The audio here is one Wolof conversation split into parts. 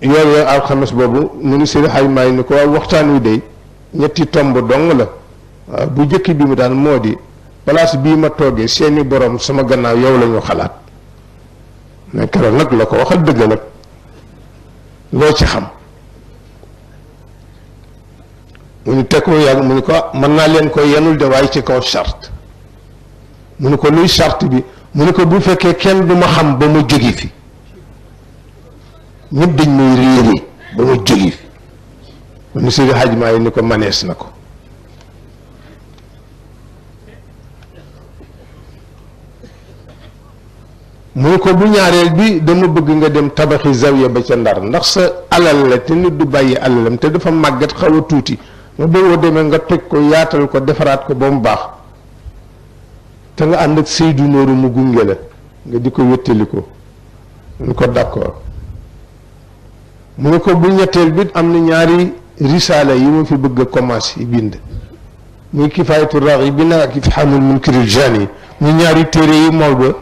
yor alxames boobu mu ni Seydi Hadji Malick ni ko waaw waxtaan wi de ñetti tomb dong la waaw bu njëkk bi mu daan moo di place bii ma toogee seeni borom sama gannaaw yow la ñu xalaat mais keroog nag la ko waxal dëgg nag loo ci xam mu ni teg ko yàgg mu ni ko mën naa leen ko yenul de waaye ci kaw charte mu ni ko luy charte bi mu ni ko bu fekkee kenn du ma xam ba ma jóge fi ñëpp dañ may réeré ba ma jóge fi mu ni Seydi Hadji Malick ni ko manees na ko mu ni ko bu ñaareel bi dama bëgg nga dem tabaxi zawiya ba ca Ndar ndax sa alal la te nit du bàyyi alalam te dafa màggat xaw a tuuti ma boo demee nga toj ko yaatal ko defaraat ko ba mu baax te nga ànd ak Seydou Nourou mu gunge la nga di ko wéttali ko mu ni ko d'accord mu ni ko bu ñetteel bi am na ñaari risaala yi ma fi bëgg a commencé bind muy Kifaayatu Raaxibiin ak Ifhaamul Munkiril Jaani muy ñaari téere yi Maodo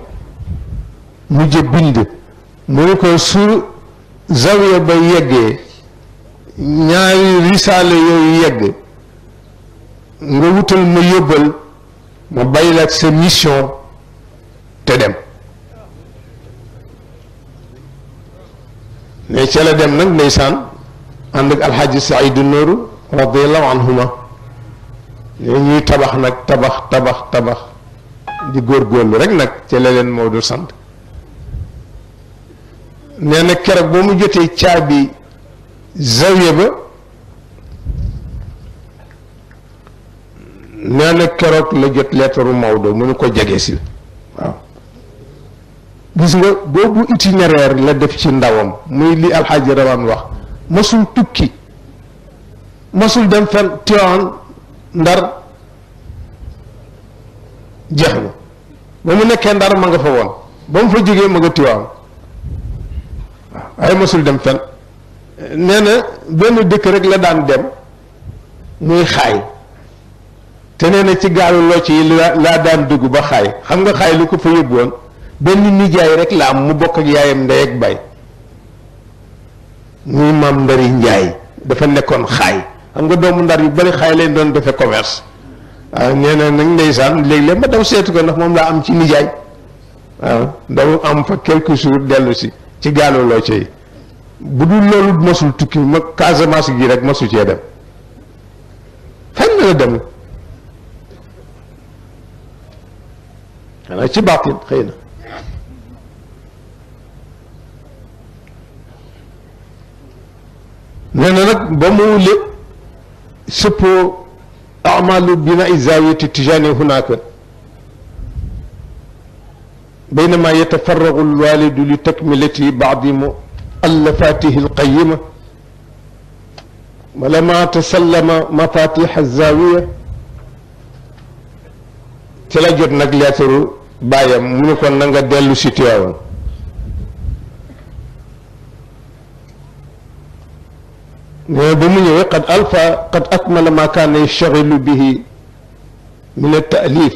mujj bind mu ni ko su zawiya ba yeggee ñaari risaala yooyu yegg nga wutal ma yóbbal ma bàyyi la ak sa mission te dem ne ca la dem nag ndeysaan ànd ak alxaaji Saidu Nooru radiallahu anhuma ne ñuy tabax nag tabax di góorgóorlu rek nag ca la leen Maodo sant nee na keroog boo mu jotee caabi zawiya ba nee na keroog la jot leetaru Maodo mu nu ko jege si waaw gis nga boobu itinéraire la def ci ndawam muy li alxaaji Rawaan wax masul tukki masul dem fen Tiwaawan Ndar jeex na ba mu nekkee Ndar ma nga fa woon ba mu fa jógee ma nga Tiwaawan waaw waaye masul dem fen nee na benn dëkk rek la daan dem muy Xaay te nee na ci gaalu locc yi laa daan dugg ba Xaay xam nga Xaay lu ko fa yóbbu woon benn nijaay rek la am mu bokk ak yaayam ndey ak baay muy maam Ndari Njaay dafa nekkoon Xaay xam nga doomu Ndar yu bari Xaay leen doon defe commerce waaw nee na nag ndeysaan léeg-léeg ma daw seetu ko ndax moom laa am ci nijaay waaw daw am fa quelques jours dellu si ci gaalu locc yi bu dul loolu masul tukki ma Casamance gi rek masu cee dem fenn la dem xanaa ci baatin xëy na nee na nag ba mu lé sëppoo amalu bina izawiyati tijani hunaka baynama yatafarragu alwalidu li takmilati badi muallafatihi alqayima ولما تسلم مفاتيح الزاوية تلا جوت نك لاترو بايام مونو كون نغا ديلو سي تيواون بمو قد ألفى قد أكمل ما كان يشتغل به من التأليف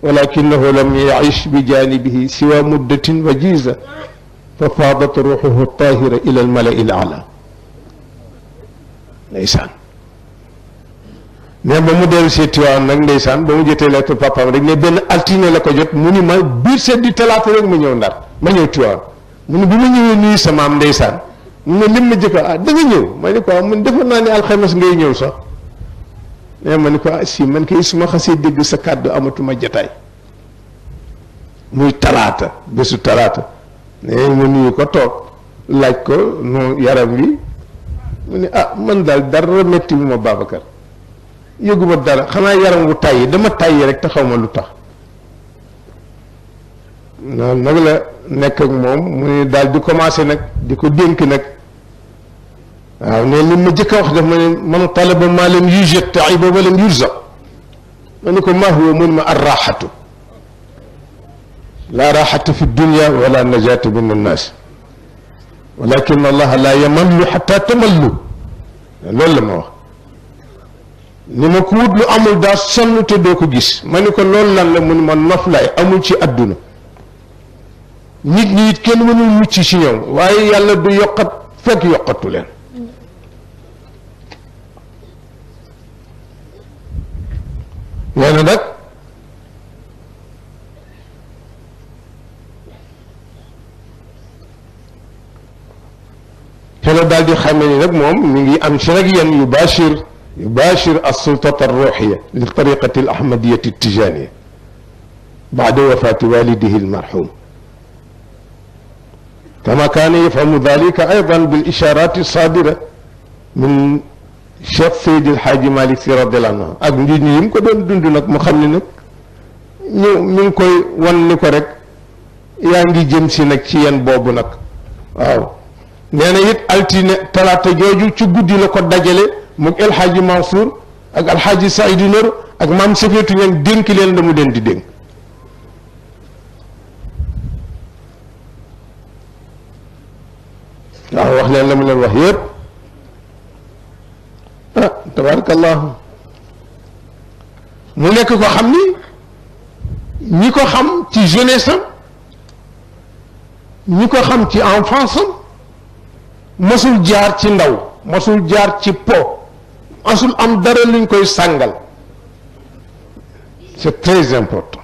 ولكنه لم يعيش بجانبه سوى مدة وجيزة ففاضت روحه الطاهرة إلى الملأ الأعلى ndeysaan ne ba mu dellu si Tiwaawan nag ndeysaan ba mu jotee lettre papaam rek ne benn altine la ko jot mu ni ma biir seet di talaata rek ma ñëw Ndar ma ñëw Tiwaawan mu ni bi ma ñëwee nuyu sama am ndeysaan mu ne lim ma jëkk da nga ñëw ma ni ko mun defoon naa ne alxames ngay ñëw sax ne ma ni ko si man kay su ma xasee dégg sa kàddu amatuma jataay muy talaata bésu talaata ne ma nuyu ko toog laaj ko nu yaram wi mu ne man daal dara metti bu ma Babacar yëguma dara xanaa yaram wu tàyyi dama tàyyi rek te xaw ma lu tax noonu nag la nekk ak moom mu ne daal di commencé nag di ko dénk nag waaw ne li ma jëkk a wax daf ma ne man talaba maa lam yujad taiba wa lam yurzaq ma ne ko maa huwa mun ma arraxatu laa raxatu fi dunia wala najatu min annaas walakin allah la yamallu xata tamallu loolu la ma wax ni ma ku wut lu amul daa sonn te doo ko gis ma ni ko loolu lan la mu ni ma noflaay amul ci àdduna nit ñi it kenn mënul mucc ci ñoom waaye yàlla du yokkat fekk yokkatu leen nee na nag xela daal di xamee ni nag moom mi ngi am si nag yéen يباشر السلطة الروحية للطريقة الأحمدية التجانية بعد وفاة والده المرحوم كما كان يفهم ذلك أيضا بالإشارات الصادرة من شيخ سيد الحاج مالك سي رضي الله عنه ak nit ñi yim ko doon dund nag mu xam ne nag ñu ngi koy wan ni ko rek yaa ngi jëm si nag ci yeen boobu nag waaw nee na it altine talaata jooju ci guddi la ko dajale moom El Hadji Mansour ak El Hadji Saïdou Nour ak maam Safeetu ñang dénk leen la mu leen di dénk waaw wax leen la mu leen wax yëpp ah tabarakallahu mu nekk ko xam ni ñi ko xam ci jeunesse am ñi ko xam ci enfance am masul jaar ci ndaw masul jaar ci po masul am dara luñ koy sàngal c'est très important